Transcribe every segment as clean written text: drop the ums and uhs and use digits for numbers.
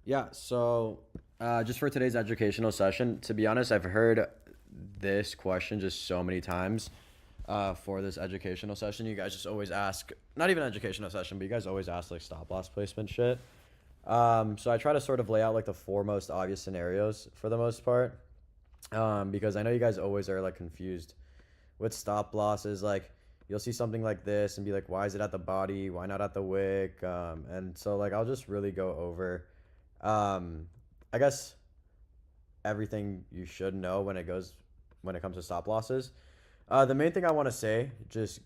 Yeah, so just for today's educational session, to be honest, I've heard this question just so many times for this educational session. You guys just always ask, not even educational session, but you guys always ask like stop loss placement shit. So I try to sort of lay out like the four most obvious scenarios for the most part, because I know you guys always are like confused with stop losses. Like you'll see something like this and be like, why is it at the body? Why not at the wick? And so like I'll just really go over, um, I guess everything you should know when it comes to stop losses. The main thing I want to say, just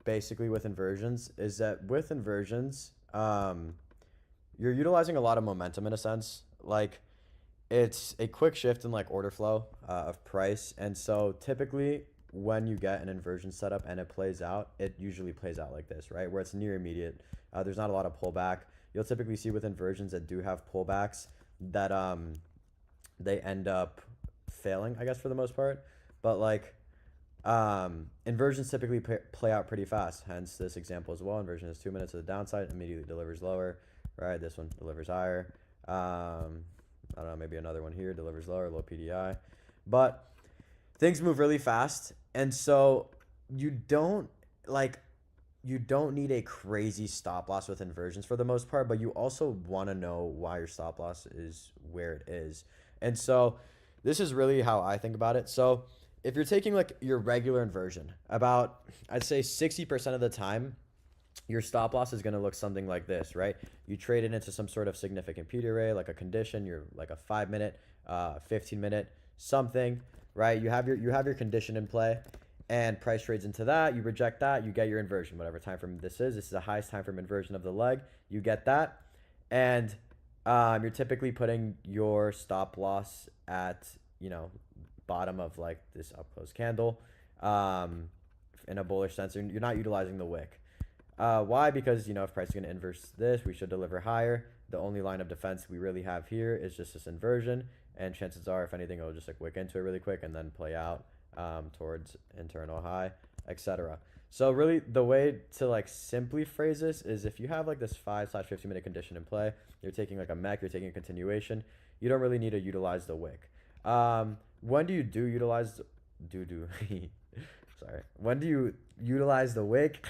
basically with inversions, is that with inversions, you're utilizing a lot of momentum in a sense. Like it's a quick shift in like order flow of price, and so typically when you get an inversion setup and it plays out, it usually plays out like this, right? Where it's near immediate. There's not a lot of pullback. You'll typically see with inversions that do have pullbacks that they end up failing, I guess, for the most part. But like inversions typically play out pretty fast. Hence this example as well. Inversion is 2 minutes to the downside, immediately delivers lower, right? This one delivers higher. I don't know, maybe another one here delivers lower, low PDI. But things move really fast, and so you don't like you don't need a crazy stop loss with inversions for the most part, but you also want to know why your stop loss is where it is. And so this is really how I think about it. So if you're taking like your regular inversion, about I'd say 60% of the time, your stop loss is going to look something like this, right? You trade it into some sort of significant PD array, like a condition, you're like a 5 minute, 15 minute, something, right? You have your condition in play, and price trades into that. You reject that, you get your inversion, whatever time frame this is. This is the highest time frame inversion of the leg. You get that, and you're typically putting your stop loss at bottom of like this up close candle, in a bullish sense. You're not utilizing the wick. Why? Because if price is going to inverse this, we should deliver higher. The only line of defense we really have here is just this inversion, and chances are, if anything, it'll just like wick into it really quick and then play out towards internal high, etc. So really, the way to like simply phrase this is if you have like this 5/15 minute condition in play, you're taking like a mech, you're taking a continuation, you don't really need to utilize the wick. When do you utilize sorry, when do you utilize the wick?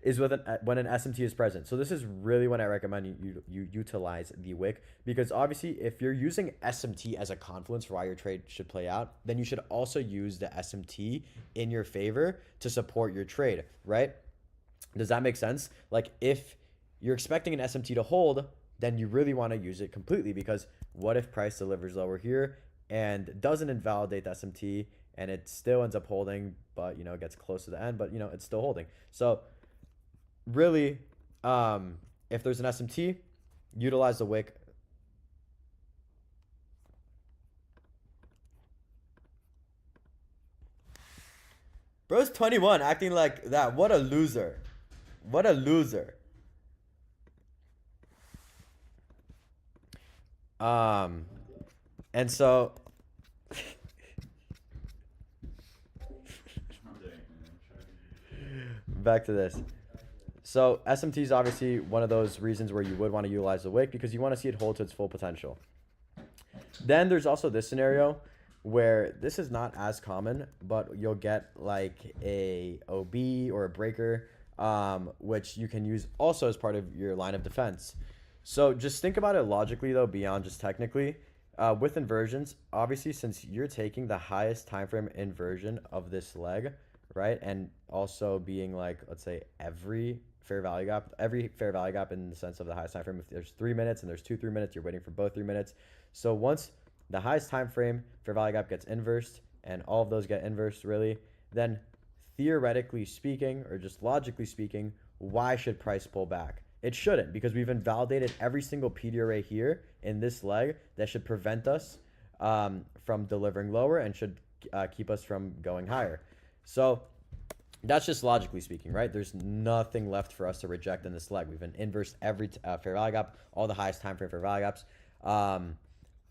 Is when an SMT is present. So this is really when I recommend you utilize the wick, because obviously if you're using SMT as a confluence for why your trade should play out, then you should also use the SMT in your favor to support your trade, right? Does that make sense? Like if you're expecting an SMT to hold, then you really want to use it completely, because what if price delivers lower here and doesn't invalidate the SMT and it still ends up holding, but gets close to the end, but it's still holding. So really, if there's an SMT, utilize the wick. Bro's 21 acting like that. What a loser. What a loser. And so back to this. So SMT is obviously one of those reasons where you would want to utilize the wick, because you want to see it hold to its full potential. Then there's also this scenario where this is not as common, but you'll get like a OB or a breaker, which you can use also as part of your line of defense. So just think about it logically though, beyond just technically. With inversions, obviously, since you're taking the highest time frame inversion of this leg, right, and also being like, let's say every fair value gap in the sense of the highest time frame, if there's 3 minutes and there's 3 minutes, you're waiting for both 3 minutes. So once the highest time frame fair value gap gets inversed, and all of those get inversed really, then theoretically speaking, or just logically speaking, why should price pull back? It shouldn't, because we've invalidated every single PD array here in this leg that should prevent us from delivering lower and should keep us from going higher. So that's just logically speaking, right? There's nothing left for us to reject in this leg. We've inversed every fair value gap, all the highest time frame fair value gaps.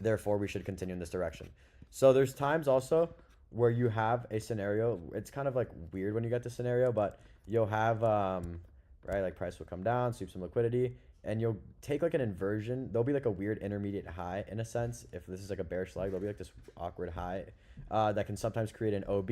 Therefore, we should continue in this direction. So there's times also where you have a scenario. It's kind of like weird when you get this scenario, but you'll have right, like price will come down, sweep some liquidity, and you'll take like an inversion. There'll be like a weird intermediate high in a sense. If this is like a bearish leg, there'll be like this awkward high that can sometimes create an OB,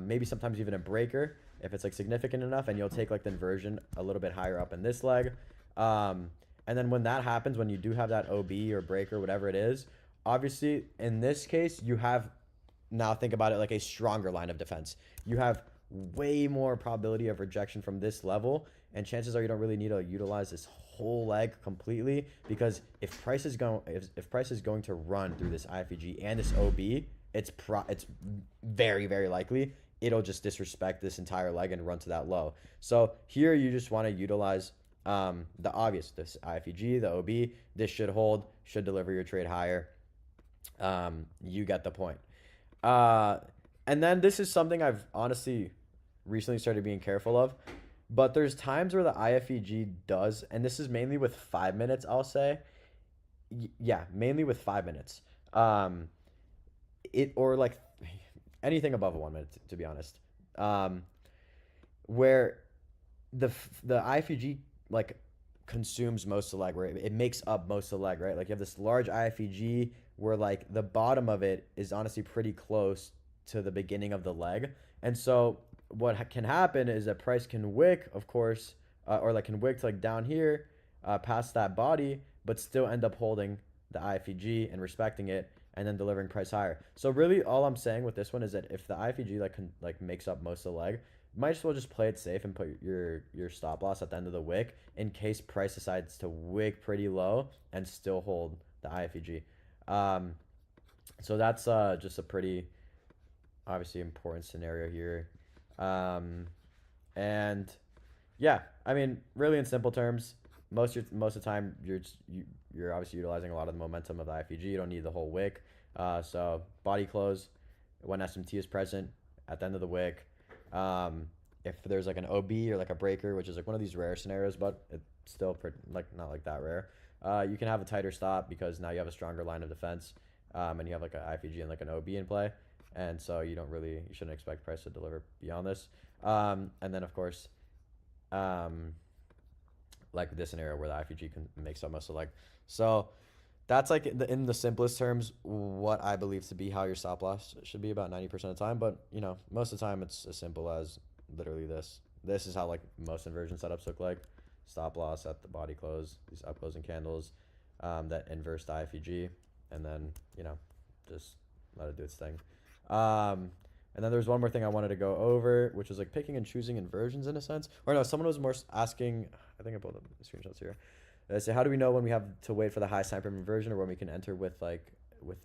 maybe sometimes even a breaker if it's like significant enough, and you'll take like the inversion a little bit higher up in this leg. And then when that happens, when you do have that OB or breaker, whatever it is, obviously in this case, you have, now think about it like a stronger line of defense. You have way more probability of rejection from this level, and chances are you don't really need to utilize this whole leg completely, because if price is going to run through this IFEG and this OB, it's very, very likely it'll just disrespect this entire leg and run to that low. So here you just want to utilize the obvious, this IFEG, the OB. This should hold, should deliver your trade higher. You get the point. And then this is something I've honestly recently started being careful of, but there's times where the IFEG does, and this is mainly with 5 minutes, I'll say. Yeah, mainly with 5 minutes. Or like anything above 1 minute, to be honest. Where the IFEG like consumes most of the leg, where it makes up most of the leg, right? Like you have this large IFEG where like the bottom of it is honestly pretty close to the beginning of the leg. And so what can happen is that price can wick, of course, or like can wick to like down here, past that body, but still end up holding the IFEG and respecting it, and then delivering price higher. So really all I'm saying with this one is that if the IFEG like makes up most of the leg, you might as well just play it safe and put your stop loss at the end of the wick in case price decides to wick pretty low and still hold the IFEG. So that's just a pretty obviously important scenario here. And yeah, I mean, really in simple terms, most of the time you're obviously utilizing a lot of the momentum of the IFEG. You don't need the whole wick. So body close when SMT is present at the end of the wick. If there's like an OB or like a breaker, which is like one of these rare scenarios, but it's still like not like that rare, you can have a tighter stop because now you have a stronger line of defense, and you have like an IFEG and like an OB in play, and so you shouldn't expect price to deliver beyond this. And then of course, like this scenario where the IFEG can make so much, so like, so that's like in the simplest terms what I believe to be how your stop loss should be about 90% of the time. But you know, most of the time it's as simple as literally this. This is how like most inversion setups look like. Stop loss at the body close, these up closing candles, that inverse the IFEG, and then you know, just let it do its thing. And then there's one more thing I wanted to go over, which is like picking and choosing inversions in a sense. Or no, someone was more asking, I think I pulled up the screenshots here. They say, how do we know when we have to wait for the high time frame inversion or when we can enter with the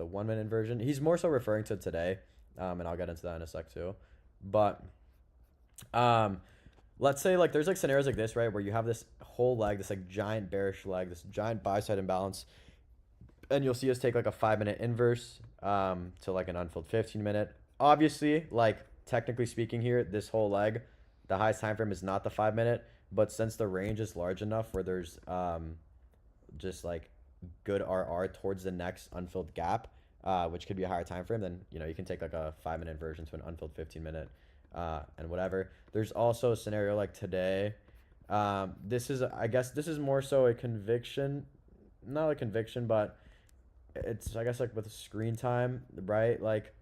1 minute inversion? He's more so referring to today, and I'll get into that in a sec too. But let's say like there's like scenarios like this, right, where you have this whole leg, this like giant bearish leg, this giant buy side imbalance, and you'll see us take like a 5 minute inverse to like an unfilled 15 minute. Obviously, like technically speaking here, this whole leg, the highest time frame is not the 5 minute, but since the range is large enough where there's just like good RR towards the next unfilled gap, which could be a higher time frame, then you know you can take like a 5 minute inversion to an unfilled 15 minute and whatever. There's also a scenario like today. I guess this is more so a conviction, not a conviction, but it's I guess like with screen time, right? Like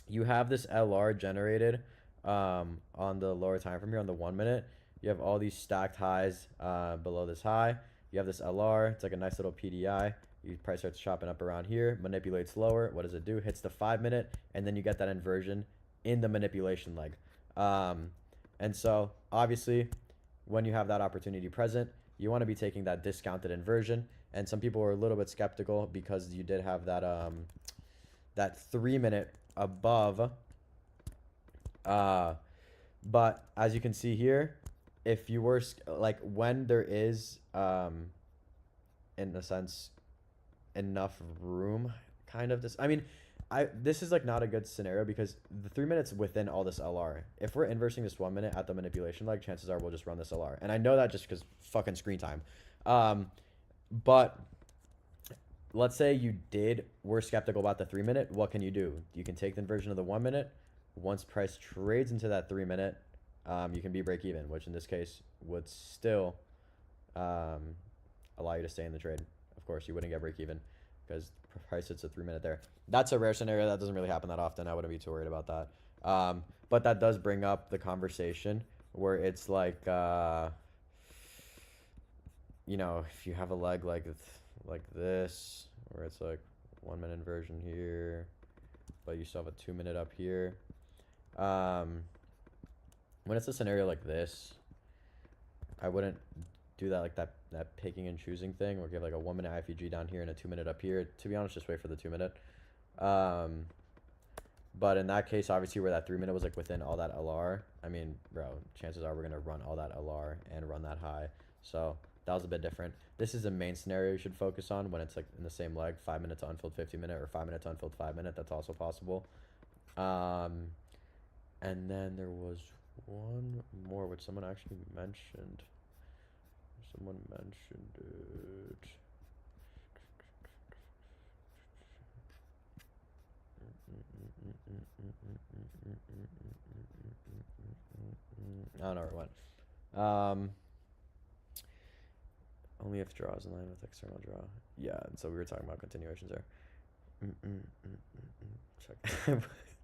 you have this LR generated on the lower time frame here on the 1 minute. You have all these stacked highs below this high. You have this LR. It's like a nice little PDI. Your price starts chopping up around here, manipulates lower. What does it do? Hits the 5 minute, and then you get that inversion in the manipulation leg. And so obviously when you have that opportunity present, you want to be taking that discounted inversion. And some people were a little bit skeptical because you did have that that 3 minute above. But as you can see here, if you were like when there is in a sense enough room, kind of this, I mean, this is like not a good scenario because the 3 minutes within all this LR. If we're inversing this 1 minute at the manipulation leg, chances are we'll just run this LR. And I know that just because fucking screen time. But let's say you were skeptical about the 3 minute. What can you do? You can take the inversion of the 1 minute. Once price trades into that 3 minute, you can be break even, which in this case would still um, allow you to stay in the trade. Of course, you wouldn't get break even because price hits a 3 minute there. That's a rare scenario. That doesn't really happen that often. I wouldn't be too worried about that. But that does bring up the conversation where it's like, you know, if you have a leg like this, where it's like 1 minute inversion here, but you still have a 2 minute up here. When it's a scenario like this, I wouldn't do that like that picking and choosing thing, or give like a 1 minute IFUG down here and a 2 minute up here. To be honest, just wait for the 2 minute. But in that case, obviously, where that 3 minute was like within all that LR, I mean, bro, chances are we're gonna run all that LR and run that high. So that was a bit different. This is the main scenario you should focus on when it's like in the same leg, 5 minutes to unfilled 50 minute, or 5 minutes to unfilled 5 minute. That's also possible. And then there was one more which someone actually mentioned. Someone mentioned it. I don't know where it went. Only if draw is in line with external draw. Yeah, and so we were talking about continuations there. Check.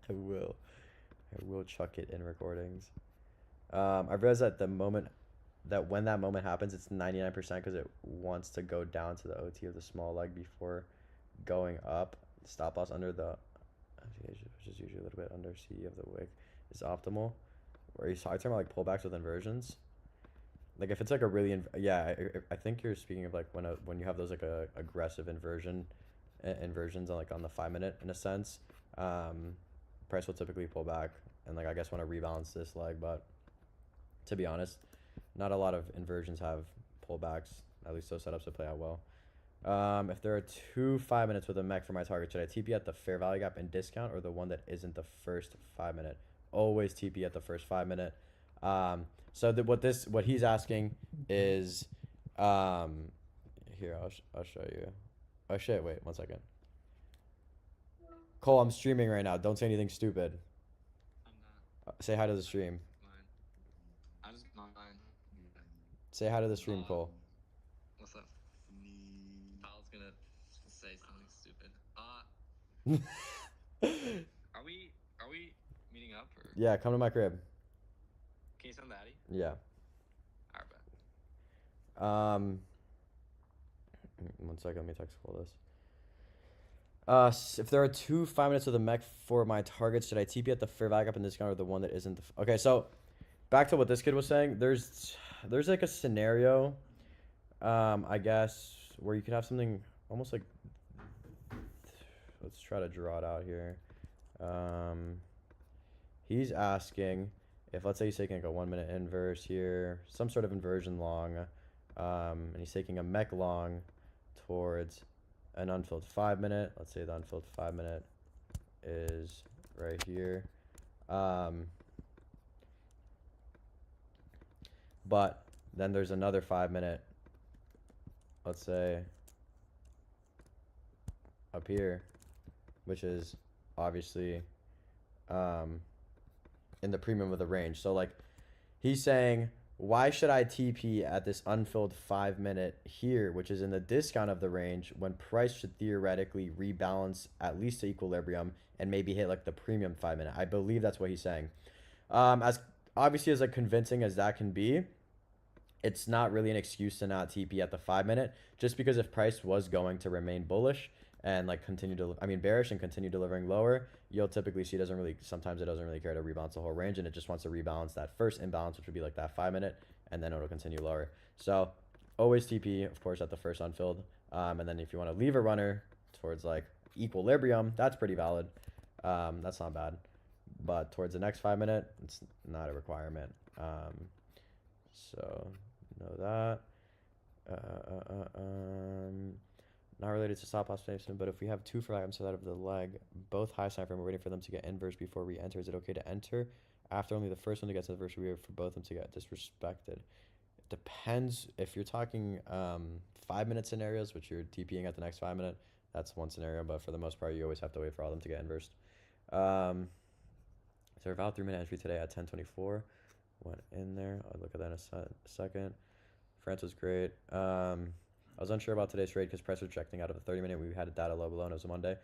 I will chuck it in recordings. I've realized that when that moment happens, it's 99% because it wants to go down to the OT of the small leg before going up. Stop loss under the, which is usually a little bit under C of the wick, is optimal. Or are you talking about like pullbacks with inversions? Like if it's like a really, I think you're speaking of like when you have those like a aggressive inversions on like on the 5 minute in a sense. Price will typically pull back and like I guess want to rebalance this leg, but to be honest, not a lot of inversions have pullbacks. At least those setups will play out well. If there are 2 5 minutes with a mech for my target, should I TP at the fair value gap and discount, or the one that isn't the first 5 minute? Always TP at the first 5 minute. So what he's asking is, here I'll show you. Oh shit! Wait 1 second. Cole, I'm streaming right now. Don't say anything stupid. I'm not. Say hi to the stream. I just not mine. Say hi to the stream, Cole. What's up? I was gonna say something stupid. Are we meeting up or? Yeah, come to my crib. Can you send the Addy? Yeah. Alright, bet. 1 second, let me text Cole this. If there are 2 5 minutes of the mech for my targets, should I TP at the fair value gap and discount, or the one that isn't the okay, so back to what this kid was saying. There's like a scenario, I guess, where you could have something almost like, let's try to draw it out here. He's asking if, let's say he's taking like a 1 minute inverse here, some sort of inversion long, and he's taking a mech long towards an unfilled 5 minute. Let's say the unfilled 5 minute is right here. But then there's another 5 minute, let's say up here, which is obviously in the premium of the range. So like he's saying, why should I TP at this unfilled 5 minute here, which is in the discount of the range, when price should theoretically rebalance at least to equilibrium and maybe hit like the premium 5 minute? I believe that's what he's saying. As obviously as like convincing as that can be, it's not really an excuse to not TP at the 5 minute, just because if price was going to remain bullish and like bearish and continue delivering lower, you'll typically see sometimes it doesn't really care to rebalance the whole range, and it just wants to rebalance that first imbalance, which would be like that 5 minute, and then it'll continue lower. So always TP, of course, at the first unfilled. And then if you want to leave a runner towards like equilibrium, that's pretty valid. That's not bad. But towards the next 5 minute, it's not a requirement. So know that. Not related to stop loss placement, but if we have 2 for items so that of the leg, both high sign frame, we're waiting for them to get inverse before we enter. Is it okay to enter after only the first one to get to the first? We wait for both of them to get disrespected. It depends. If you're talking 5 minute scenarios, which you're TPing at the next 5 minute, that's one scenario. But for the most part, you always have to wait for all of them to get inversed. Is there a valid 3 minute entry today at 10:24? Went in there. I'll look at that in a second. France was great. I was unsure about today's trade because price was rejecting out of the 30-minute. We had a data low below and it was a Monday.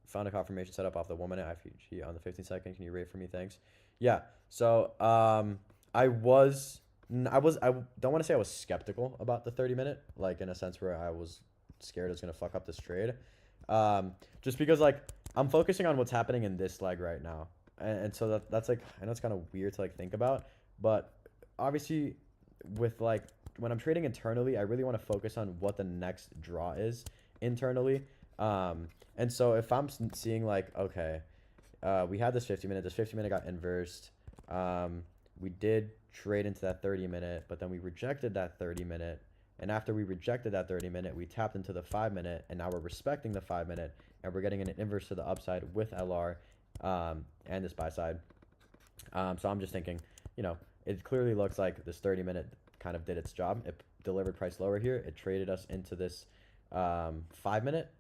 Found a confirmation set up off the 1-minute IFG on the 15-second. Can you rate for me? Thanks. Yeah. So I don't want to say I was skeptical about the 30-minute, like in a sense where I was scared it was gonna fuck up this trade. Just because like I'm focusing on what's happening in this leg right now, and so that's like I know it's kind of weird to like think about, but obviously with like when I'm trading internally, I really want to focus on what the next draw is internally. And so if I'm seeing like, okay, we had this 50-minute, this 50-minute got inversed. We did trade into that 30-minute, but then we rejected that 30-minute. And after we rejected that 30-minute, we tapped into the 5-minute, and now we're respecting the 5-minute, and we're getting an inverse to the upside with LR and this buy side. So I'm just thinking, you know, it clearly looks like this 30-minute kind of did its job. It delivered price lower here. It traded us into this 5-minute,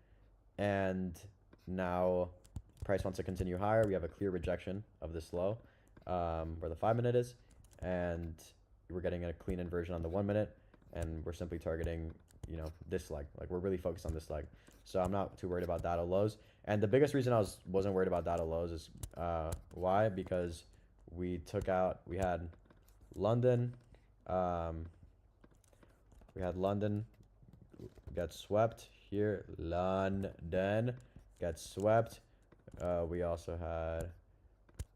and now price wants to continue higher. We have a clear rejection of this low where the 5-minute is, and we're getting a clean inversion on the 1-minute, and we're simply targeting, you know, this leg. Like we're really focused on this leg. So I'm not too worried about data lows. And the biggest reason I wasn't worried about data lows is why? Because we had London. We had London get swept here. London get swept. We also had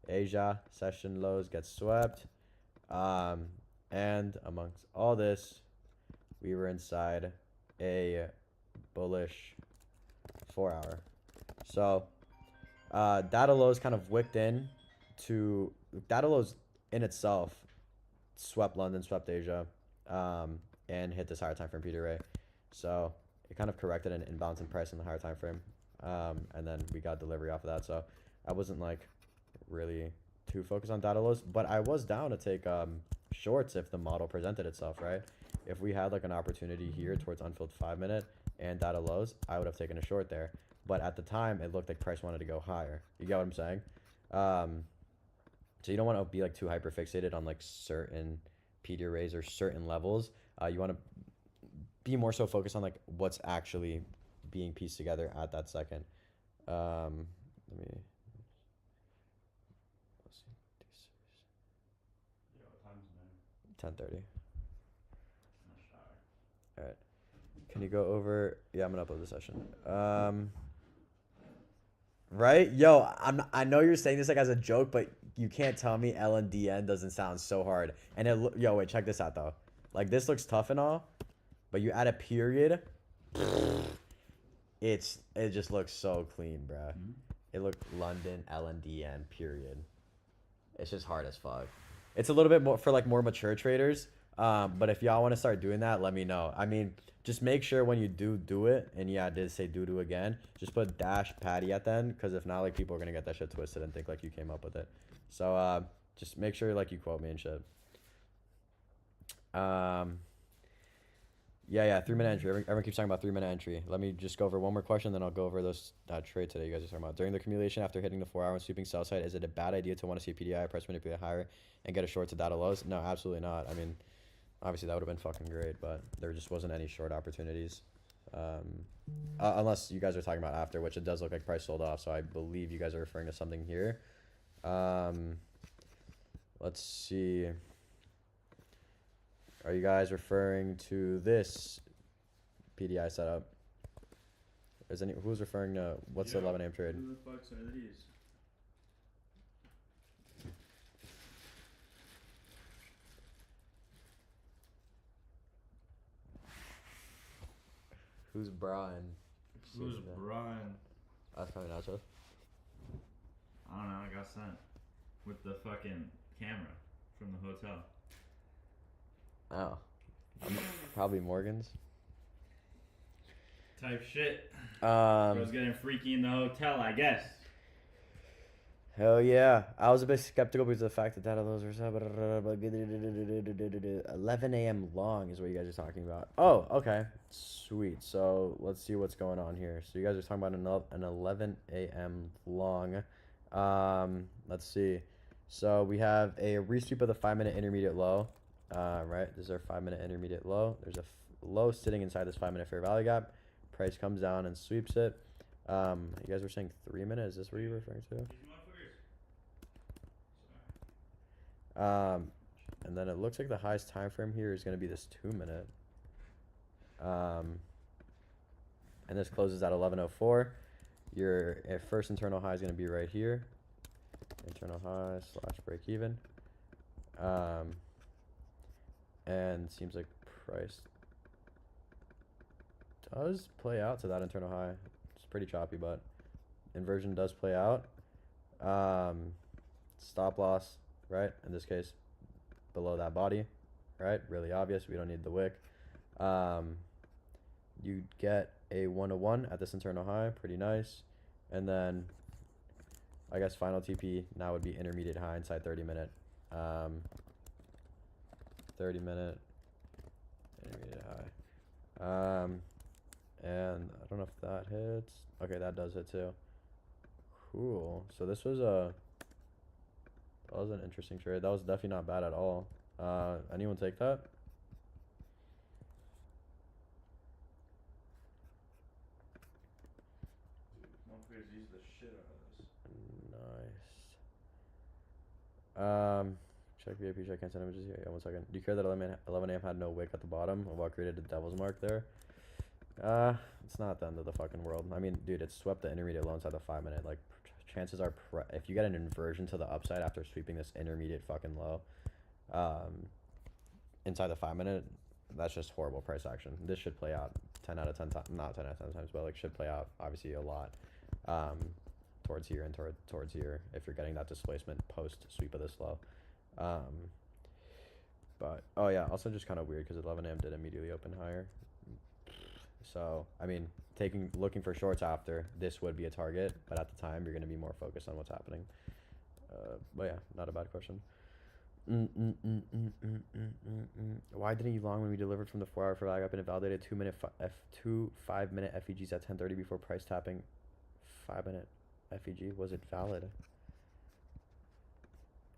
Asia session lows get swept. And amongst all this, we were inside a bullish 4-hour. So data lows kind of wicked in to data lows in itself swept London, swept Asia, and hit this higher time frame PDRA. So it kind of corrected an imbalance in price in the higher time frame, and then we got delivery off of that. So I wasn't like really too focused on data lows, but I was down to take shorts if the model presented itself, right? If we had like an opportunity here towards unfilled 5-minute and data lows, I would have taken a short there. But at the time, it looked like price wanted to go higher. You get what I'm saying? So you don't want to be like too hyper fixated on like certain PD arrays or certain levels. You want to be more so focused on like what's actually being pieced together at that second. Let me. Let's see. Yeah, what time's it? 10:30. Shy. All right. Can you go over? Yeah, I'm gonna upload the session. Right? Yo, I know you're saying this like as a joke, but you can't tell me LNDN doesn't sound so hard. And yo, wait, check this out though. Like this looks tough and all, but you add a period, it just looks so clean, bruh. Mm-hmm. It looked London LNDN period. It's just hard as fuck. It's a little bit more for like more mature traders. But if y'all want to start doing that, let me know. I mean, just make sure when you do it, and yeah, I did say do again, just put dash patty at the end, because if not, like people are gonna get that shit twisted and think like you came up with it. So just make sure like you quote me and shit. Yeah, 3-minute entry. Everyone keeps talking about 3-minute entry. Let me just go over one more question, then I'll go over those trade today you guys are talking about. During the accumulation after hitting the 4-hour and sweeping sell side, is it a bad idea to want to see PDI price manipulate higher and get a short to data lows? No, absolutely not. I mean, obviously that would have been fucking great, but there just wasn't any short opportunities. Unless you guys are talking about after, which it does look like price sold off, so I believe you guys are referring to something here. Let's see. Are you guys referring to this PDI setup? Who's referring to what's the 11 a.m. trade? Who the fuck are these? Who's Brian? Who's Brian? That's probably Nacho. I don't know, I got sent with the fucking camera from the hotel. Oh. Probably Morgan's. Type shit. I was getting freaky in the hotel, I guess. Hell yeah. I was a bit skeptical because of the fact that data lows were 11 a.m. long is what you guys are talking about. Oh, okay. Sweet. So let's see what's going on here. So you guys are talking about an 11 a.m. long. Let's see. So we have a resweep of the 5-minute intermediate low. right? This is our 5-minute intermediate low. There's a low sitting inside this 5-minute fair value gap. Price comes down and sweeps it. You guys were saying 3 minutes. Is this what you're referring to? And then it looks like the highest time frame here is going to be this 2-minute. And this closes at 11:04. Your first internal high is going to be right here. Internal high / break even. And seems like price does play out to that internal high. It's pretty choppy, but inversion does play out. Stop loss, right? In this case, below that body, right? Really obvious. We don't need the wick. You get a 1-to-1 at this internal high. Pretty nice. And then I guess final TP now would be intermediate high inside 30-minute. 30-minute intermediate high. And I don't know if that hits. Okay, that does hit too. Cool. So this was that was an interesting trade. That was definitely not bad at all. Anyone take that? Use the shit out of Nice. Check VIP, check instant images here. Yeah, 1 second. Do you care that 11 AM had no wick at the bottom of what created the devil's mark there? It's not the end of the fucking world. I mean, dude, it swept the intermediate low inside the 5-minute. Like, chances are, if you get an inversion to the upside after sweeping this intermediate fucking low, inside the 5-minute, that's just horrible price action. This should play out 10 out of 10 times, not 10 out of 10 times, but like should play out obviously a lot, towards here and towards here if you're getting that displacement post sweep of this low. But oh yeah, also just kind of weird because 11 AM did immediately open higher. So I mean, looking for shorts after this would be a target, but at the time you're going to be more focused on what's happening. But yeah, not a bad question. Why didn't you long when we delivered from the 4-hour for lag up and it validated 5-minute FEGs at 10:30 before price tapping 5-minute FEG? Was it valid?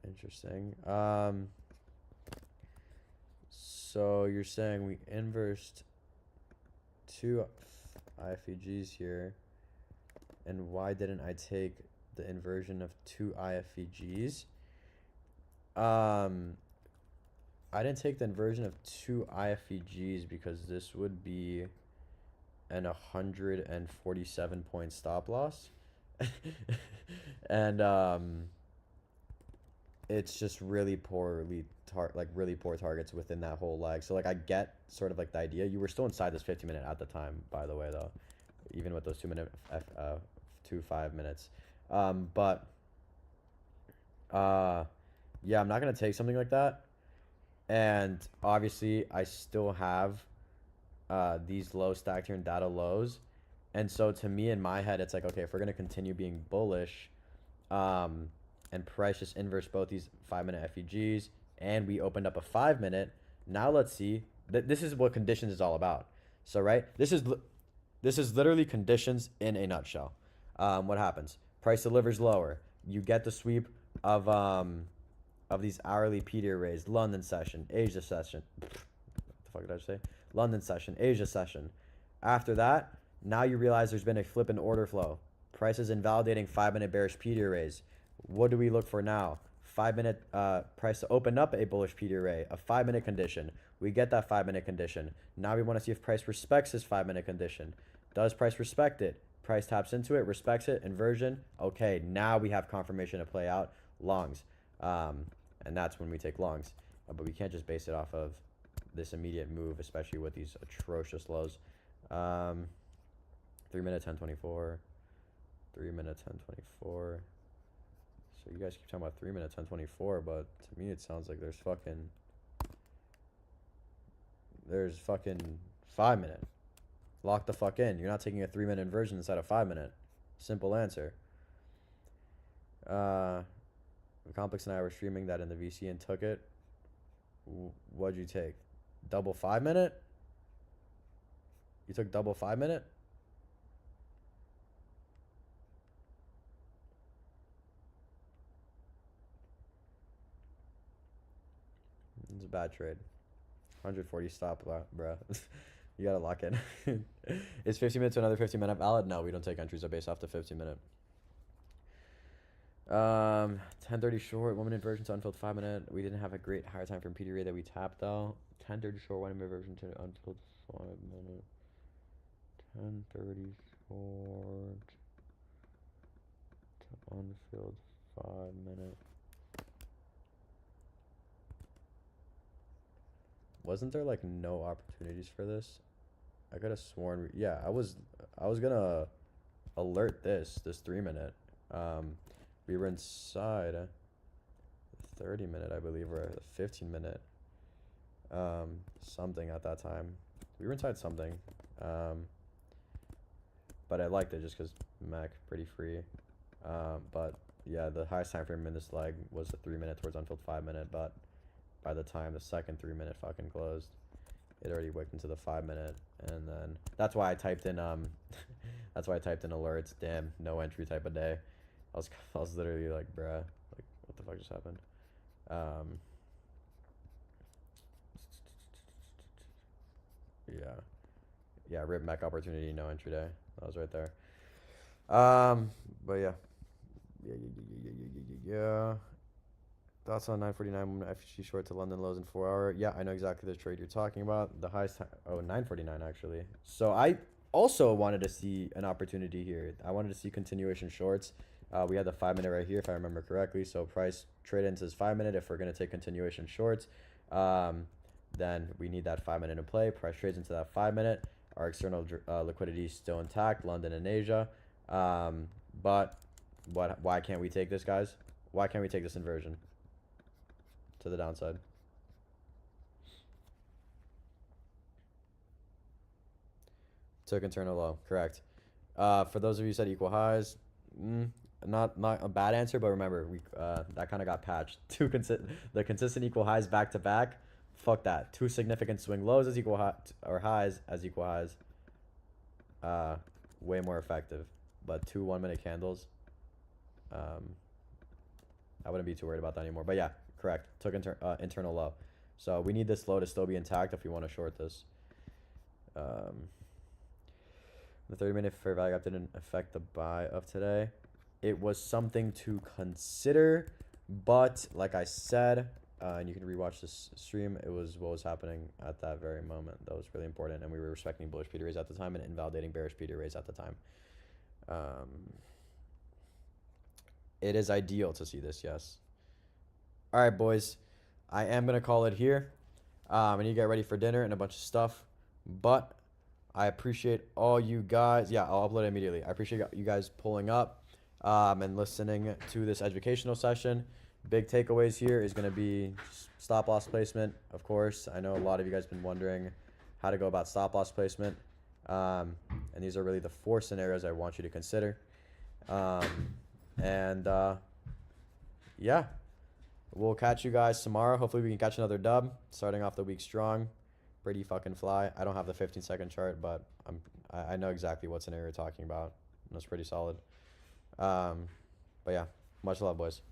Interesting. So you're saying we inversed 2 IFEGs here, and why didn't I take the inversion of 2 IFEGs? I didn't take the inversion of 2 IFEGs because this would be an 147 point stop loss. And it's just really really poor targets within that whole leg. So like I get sort of like the idea. You were still inside this 50-minute at the time, by the way, though, even with those 2 5 minutes. Yeah, I'm not gonna take something like that. And obviously I still have these lows stacked here in data lows. And so to me, in my head, it's like, okay, if we're gonna continue being bullish, and price just inverse both these 5-minute FEGs, and we opened up a 5-minute. Now let's see. This is what conditions is all about. So right, this is literally conditions in a nutshell. What happens? Price delivers lower. You get the sweep of these hourly PD arrays. London session, Asia session. What the fuck did I say? London session, Asia session. After that, now you realize there's been a flip in order flow. Price is invalidating 5-minute bearish PD arrays. What do we look for now? 5-minute price to open up a bullish PD array, a 5-minute condition. We get that 5-minute condition. Now we want to see if price respects this 5-minute condition. Does price respect it? Price taps into it, respects it, inversion. Okay, now we have confirmation to play out longs. And that's when we take longs. But we can't just base it off of this immediate move, especially with these atrocious lows. 3-minute 1024. 3-minute 1024. So you guys keep talking about 3-minute 1024, but to me it sounds like there's fucking 5-minute. Lock the fuck in. You're not taking a 3-minute inversion inside a 5-minute. Simple answer. Complex and I were streaming that in the VC and took it. What'd you take? Double 5-minute? You took double 5-minute? It's bad trade. 140 stop, bruh. You gotta lock in. Is 15 minutes to another 15-minute valid? No, we don't take entries based off the 15-minute. 10:30 short, 1 minute version to unfilled 5 minute. We didn't have a great higher time from PD rate that we tapped though. 10:30 short, 1 minute version to unfilled 5 minute. 10:30 short to unfilled 5 minute. Wasn't there like no opportunities for this? I could have sworn. Yeah, I was gonna alert this 3 minute. We were inside the 30-minute, I believe, or the 15-minute. Something at that time. We were inside something. But I liked it just because Mac pretty free. But yeah, the highest time frame in this leg was the 3 minute towards unfilled 5 minute. But by the time the second 3 minute fucking closed, it already wicked into the 5 minute. And then that's why I typed in that's why I typed in alerts. Damn, no entry type of day. I was literally like, bruh, like what the fuck just happened? Yeah, rip Mac opportunity, no entry day. That was right there. But yeah. Thoughts on 949 FG short to London lows in 4 hour. Yeah, I know exactly the trade you're talking about. The highest time, 949 actually. So I also wanted to see an opportunity here. I wanted to see continuation shorts. We had the 5 minute right here, if I remember correctly. So price trade into his 5 minute. If we're gonna take continuation shorts, then we need that 5 minute in play. Price trades into that 5 minute. Our external liquidity is still intact, London and Asia. But why can't we take this, guys? Why can't we take this inversion to the downside? Took internal low, correct. For those of you who said equal highs, not a bad answer, but remember that kind of got patched. The consistent equal highs back to back. Fuck that. 2 significant swing lows as equal highs as equal highs. Way more effective. But 2 1 minute candles. I wouldn't be too worried about that anymore. But yeah, correct. Took internal low. So we need this low to still be intact if we want to short this. The 30-minute fair value gap didn't affect the buy of today. It was something to consider, but like I said, and you can rewatch this stream, it was what was happening at that very moment that was really important, and we were respecting bullish P to raise at the time and invalidating bearish P to raise at the time. It is ideal to see this, yes. All right, boys, I am gonna call it here. I need to get ready for dinner and a bunch of stuff, but I appreciate all you guys. Yeah, I'll upload it immediately. I appreciate you guys pulling up and listening to this educational session. Big takeaways here is going to be stop loss placement, of course. I know a lot of you guys have been wondering how to go about stop loss placement. And these are really the 4 scenarios I want you to consider. Yeah, we'll catch you guys tomorrow. Hopefully we can catch another dub, starting off the week strong. Pretty fucking fly. I don't have the 15-second chart, but I know exactly what scenario you're talking about. That's pretty solid. But yeah, much love, boys.